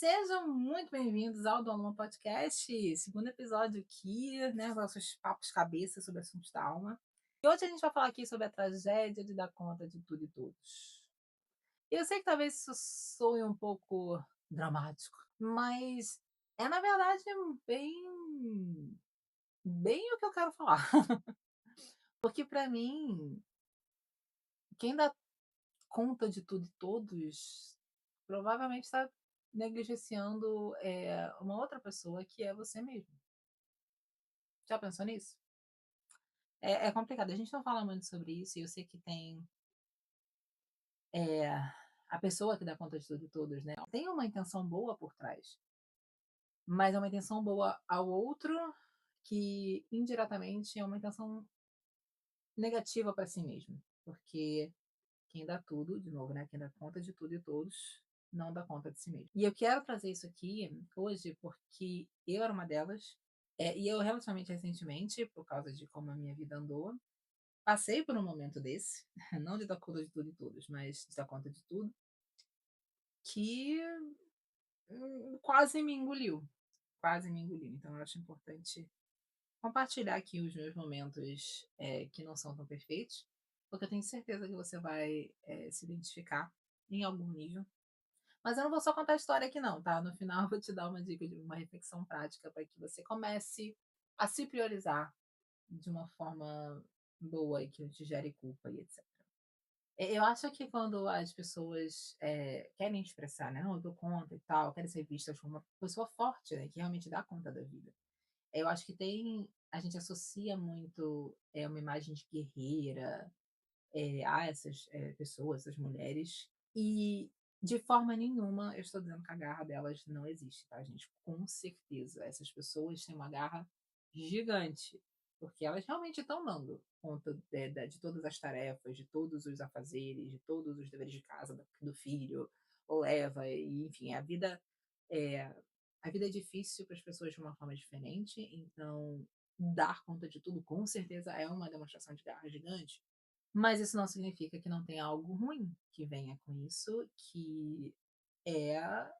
Sejam muito bem-vindos ao Dona Podcast, segundo episódio aqui, né, nossos papos cabeça sobre assuntos da alma. E hoje a gente vai falar aqui sobre a tragédia de dar conta de tudo e todos. Eu sei que talvez isso soe um pouco dramático, mas é na verdade bem o que eu quero falar. Porque para mim, quem dá conta de tudo e todos provavelmente está negligenciando uma outra pessoa que é você mesmo. Já pensou nisso? É complicado, a gente não fala muito sobre isso e eu sei que tem, eh, a pessoa que dá conta de tudo e todos, né, tem uma intenção boa por trás, mas é uma intenção boa ao outro que indiretamente é uma intenção negativa para si mesmo, porque quem dá tudo, de novo, né, quem dá conta de tudo e todos, não dá conta de si mesmo. E eu quero trazer isso aqui hoje porque eu era uma delas, e eu relativamente recentemente, por causa de como a minha vida andou, passei por um momento desse, não de dar conta de tudo e todos, mas de dar conta de tudo, que, quase me engoliu, quase me engoliu. Então eu acho importante compartilhar aqui os meus momentos, que não são tão perfeitos, porque eu tenho certeza que você vai, se identificar em algum nível. Mas eu não vou só contar a história aqui não, tá? No final eu vou te dar uma dica de uma reflexão prática para que você comece a se priorizar de uma forma boa e que não te gere culpa e etc. Eu acho que quando as pessoas, querem expressar, né: "Não, eu dou conta e tal", querem ser vistas como uma pessoa forte, né, que realmente dá conta da vida. Eu acho que a gente associa muito, uma imagem de guerreira, a essas, pessoas, essas mulheres, e de forma nenhuma eu estou dizendo que a garra delas não existe, tá, gente. Com certeza, essas pessoas têm uma garra gigante, porque elas realmente estão dando conta de todas as tarefas, de todos os afazeres, de todos os deveres de casa do filho, ou leva, e enfim, eh, a vida é difícil para as pessoas de uma forma diferente, então dar conta de tudo com certeza é uma demonstração de garra gigante. Mas isso não significa que não tenha algo ruim que venha com isso, que é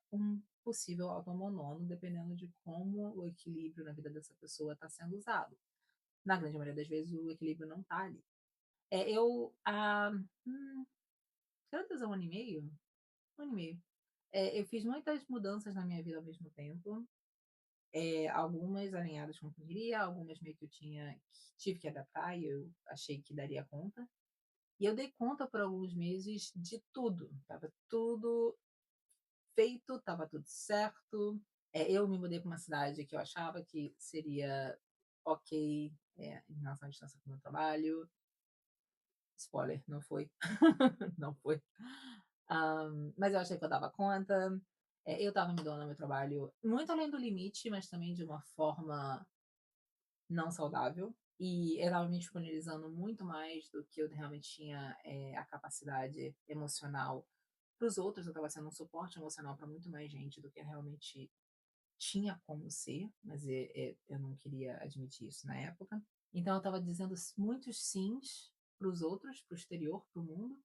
um possível autoabandono, dependendo de como o equilíbrio na vida dessa pessoa está sendo usado. Na grande maioria das vezes, o equilíbrio não está ali. Eu há, quantos, 1 ano e meio? 1 ano e meio. Eu fiz muitas mudanças na minha vida ao mesmo tempo, algumas alinhadas com o que eu queria, algumas meio que tive que adaptar e eu achei que daria conta. E eu dei conta por alguns meses de tudo, estava tudo feito, estava tudo certo. Eu me mudei para uma cidade que eu achava que seria ok, em relação à distância para o meu trabalho. Spoiler, não foi. Não foi. Mas eu achei que eu dava conta. Eu estava me doando ao meu trabalho muito além do limite, mas também de uma forma não saudável. E eu estava me disponibilizando muito mais do que eu realmente tinha, a capacidade emocional para os outros. Eu estava sendo um suporte emocional para muito mais gente do que eu realmente tinha como ser, mas eu não queria admitir isso na época. Então eu estava dizendo muitos sims para os outros, para o exterior, para o mundo,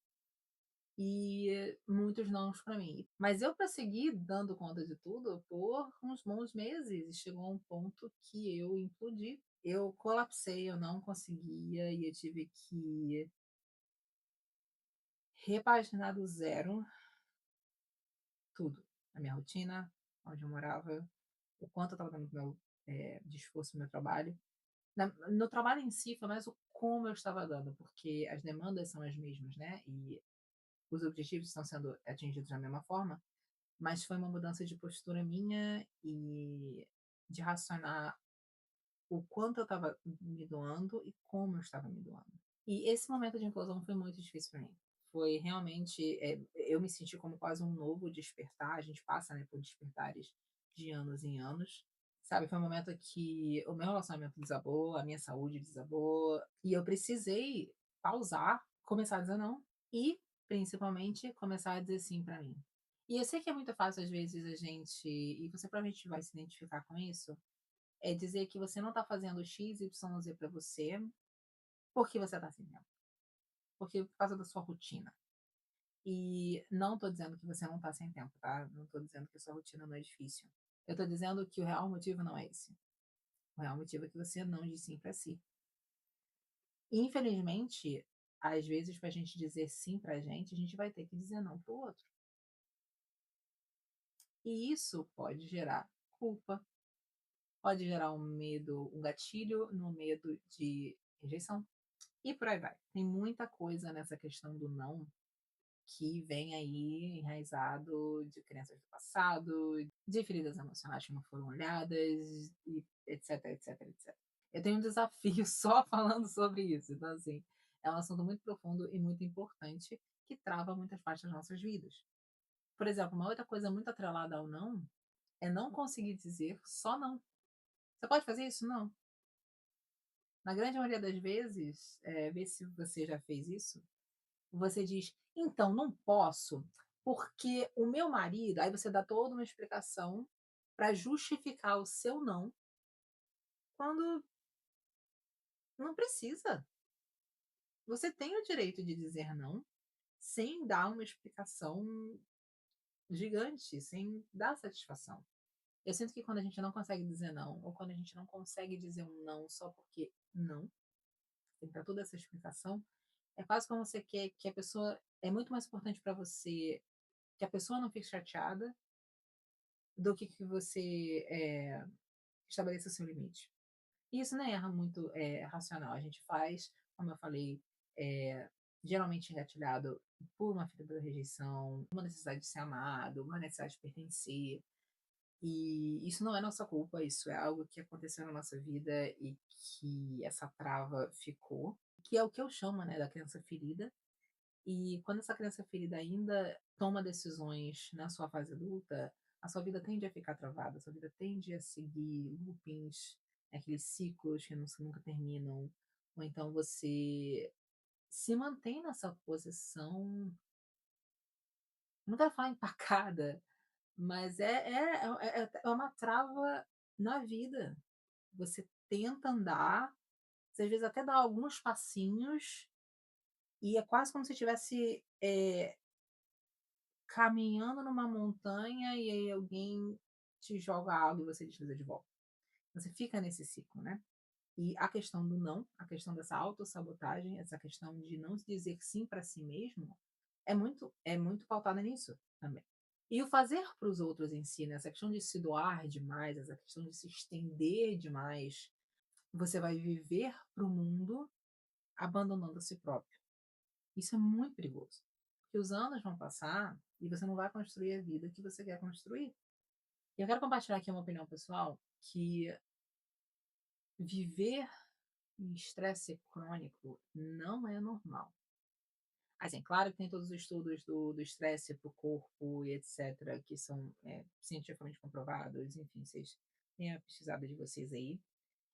e muitos nãos para mim. Mas eu prossegui dando conta de tudo por uns bons meses e chegou a um ponto que eu implodi. Eu colapsei, eu não conseguia e eu tive que repaginar do zero tudo. A minha rotina, onde eu morava, o quanto eu estava dando de esforço no meu trabalho. No trabalho em si foi mais o como eu estava dando, porque as demandas são as mesmas, né, e os objetivos estão sendo atingidos da mesma forma, mas foi uma mudança de postura minha e de racionar o quanto eu estava me doando e como eu estava me doando. E esse momento de inclusão foi muito difícil para mim. Foi realmente, eu me senti como quase um novo despertar. A gente passa, né, por despertares de anos em anos, sabe. Foi um momento que o meu relacionamento desabou, a minha saúde desabou, e eu precisei pausar, começar a dizer não e, principalmente, começar a dizer sim para mim. E eu sei que é muito fácil, às vezes, a gente e você provavelmente vai se identificar com isso, é dizer que você não está fazendo X, Y, Z para você, porque você está assim mesmo, porque por causa da sua rotina. E não tô dizendo que você não tá sem tempo, tá? Não tô dizendo que a sua rotina não é difícil. Eu tô dizendo que o real motivo não é esse. O real motivo é que você não diz sim pra si. Infelizmente, às vezes, pra gente dizer sim pra gente, a gente vai ter que dizer não para o outro. E isso pode gerar culpa, pode gerar um medo, um gatilho no medo de rejeição, e por aí vai. Tem muita coisa nessa questão do não que vem aí enraizado de crenças do passado, de feridas emocionais que não foram olhadas, e etc, etc, etc. Eu tenho um desafio só falando sobre isso, então assim, é um assunto muito profundo e muito importante que trava muitas partes das nossas vidas. Por exemplo, uma outra coisa muito atrelada ao não é não conseguir dizer só não. Você pode fazer isso? Não. Na grande maioria das vezes, vê se você já fez isso, você diz: "Então, não posso, porque o meu marido", aí você dá toda uma explicação para justificar o seu não, quando não precisa. Você tem o direito de dizer não, sem dar uma explicação gigante, sem dar satisfação. Eu sinto que quando a gente não consegue dizer não, ou quando a gente não consegue dizer um não só porque não, tem que dar toda essa explicação, é quase como você quer que a pessoa é muito mais importante para você que a pessoa não fique chateada do que você, estabeleça o seu limite. E isso nem é muito, racional, a gente faz, como eu falei, eh, geralmente engatilhado por uma ferida da rejeição, uma necessidade de ser amado, uma necessidade de pertencer, e isso não é nossa culpa, isso é algo que aconteceu na nossa vida e que essa trava ficou, que é o que eu chamo, né, da criança ferida. E quando essa criança ferida ainda toma decisões na sua fase adulta, a sua vida tende a ficar travada, a sua vida tende a seguir loopings, aqueles ciclos que nunca terminam, ou então você se mantém nessa posição, não quero falar empacada, mas é uma trava na vida. Você tenta andar, você às vezes até dá alguns passinhos, e é quase como se estivesse, caminhando numa montanha e aí alguém te joga água e você desliza de volta. Você fica nesse ciclo, né. E a questão do não, a questão dessa autossabotagem, essa questão de não dizer sim para si mesmo, é muito pautada nisso também. E o fazer para os outros em si, né, essa questão de se doar demais, essa questão de se estender demais, você vai viver para o mundo abandonando a si próprio. Isso é muito perigoso, porque os anos vão passar e você não vai construir a vida que você quer construir. E eu quero compartilhar aqui uma opinião pessoal, que viver em estresse crônico não é normal. Assim, claro que tem todos os estudos do estresse para o corpo e etc, que são, cientificamente comprovados, enfim, vocês têm a pesquisada de vocês aí.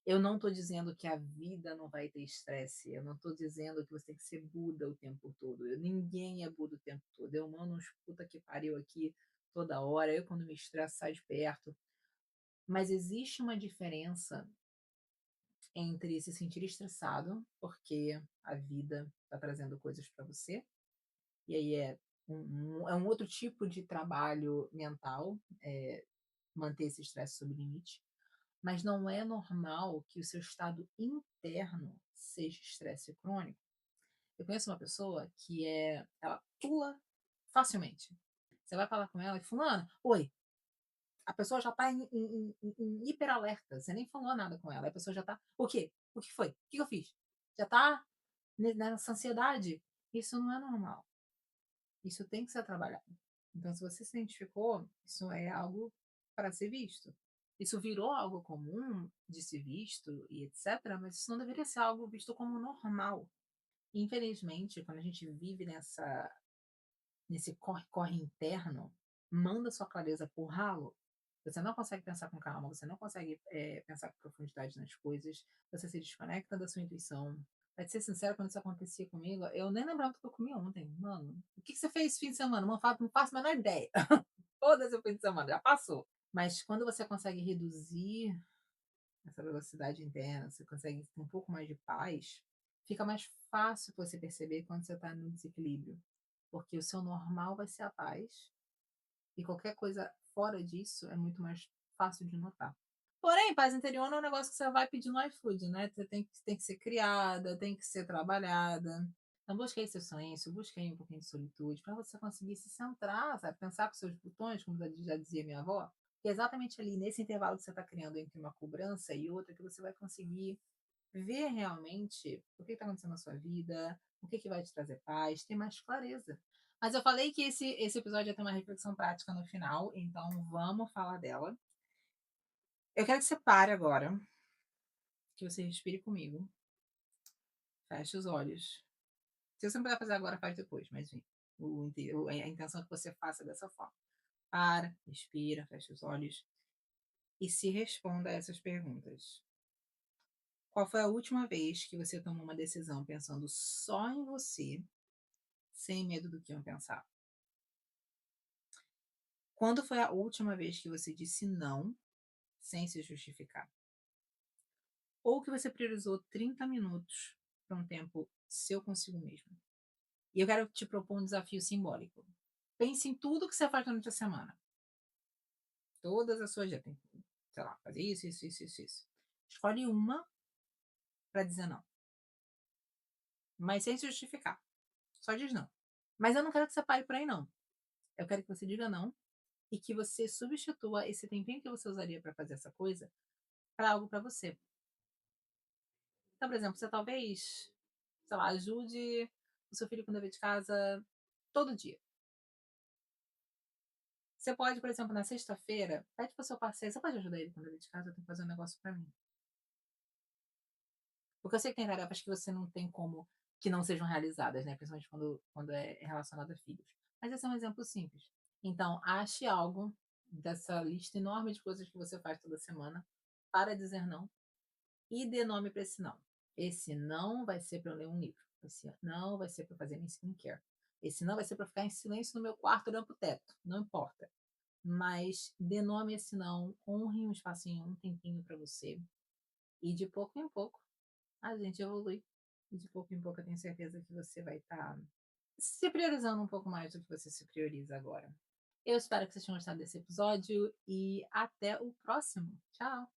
Eu não estou dizendo que a vida não vai ter estresse, eu não estou dizendo que você tem que ser Buda o tempo todo, ninguém é Buda o tempo todo, eu mando uns puta que pariu aqui toda hora, eu quando me estresso saio de perto, mas existe uma diferença entre se sentir estressado, porque a vida está trazendo coisas para você, e aí é um outro tipo de trabalho mental, manter esse estresse sob limite, mas não é normal que o seu estado interno seja estresse crônico. Eu conheço uma pessoa que ela pula facilmente. Você vai falar com ela e fulana, oi, a pessoa já está em hiperalerta, você nem falou nada com ela, a pessoa já está, o quê? O que foi? O que eu fiz? Já está nessa ansiedade. Isso não é normal. Isso tem que ser trabalhado. Então, se você se identificou, isso é algo para ser visto. Isso virou algo comum de ser visto e etc, mas isso não deveria ser algo visto como normal. Infelizmente, quando a gente vive nesse corre-corre interno, manda sua clareza por ralo, você não consegue pensar com calma, você não consegue, pensar com profundidade nas coisas, você se desconecta da sua intuição. Pra te ser sincera, quando isso acontecia comigo, eu nem lembrava do que eu comi ontem. "Mano, o que que você fez esse fim de semana?" Não faço a menor ideia. Foda-se o fim de semana, já passou. Mas quando você consegue reduzir essa velocidade interna, você consegue ter um pouco mais de paz, fica mais fácil você perceber quando você está no desequilíbrio. porque o seu normal vai ser a paz, e qualquer coisa fora disso é muito mais fácil de notar. Porém, paz interior não é um negócio que você vai pedir no iFood, né, você tem que ser criada, tem que ser trabalhada. Então busque aí seu silêncio, busque aí um pouquinho de solitude, para você conseguir se centrar, sabe, pensar com seus botões, como já dizia minha avó, que é exatamente ali nesse intervalo que você está criando entre uma cobrança e outra, que você vai conseguir ver realmente o que está acontecendo na sua vida, o que vai te trazer paz, ter mais clareza. Mas eu falei que esse episódio ia ter uma reflexão prática no final, então vamos falar dela. Eu quero que você pare agora, que você respire comigo, feche os olhos. Se você não puder fazer agora, faz depois, mas enfim, a intenção é que você faça dessa forma. Para, respira, fecha os olhos e se responda a essas perguntas. Qual foi a última vez que você tomou uma decisão pensando só em você, sem medo do que iam pensar? Quando foi a última vez que você disse não, sem se justificar? Ou que você priorizou 30 minutos para um tempo seu consigo mesmo? E eu quero te propor um desafio simbólico. Pense em tudo que você faz durante a semana. Todas as suas dias. Tem, sei lá, fazer isso, isso, isso, isso, isso. Escolhe uma para dizer não. Mas sem se justificar. Só diz não. Mas eu não quero que você pare por aí, não. Eu quero que você diga não e que você substitua esse tempinho que você usaria para fazer essa coisa para algo para você. Então, por exemplo, você talvez, sei lá, ajude o seu filho com o dever de casa todo dia. Você pode, por exemplo, na sexta-feira, pede para o seu parceiro, você pode ajudar ele com o dever de casa? Eu tenho que fazer um negócio para mim. Porque eu sei que tem tarefas que você não tem como que não sejam realizadas, né? Principalmente quando é relacionado a filhos. Mas esse é um exemplo simples. Então, ache algo dessa lista enorme de coisas que você faz toda semana para dizer não e dê nome para esse não. Esse não vai ser para eu ler um livro. Esse não vai ser para fazer minha skincare. Esse não vai ser para ficar em silêncio no meu quarto olhando pro teto. Não importa. Mas dê nome a esse não, honre um espacinho, um tempinho para você. E de pouco em pouco a gente evolui. E de pouco em pouco eu tenho certeza que você vai estar se priorizando um pouco mais do que você se prioriza agora. Eu espero que vocês tenham gostado desse episódio e até o próximo. Tchau!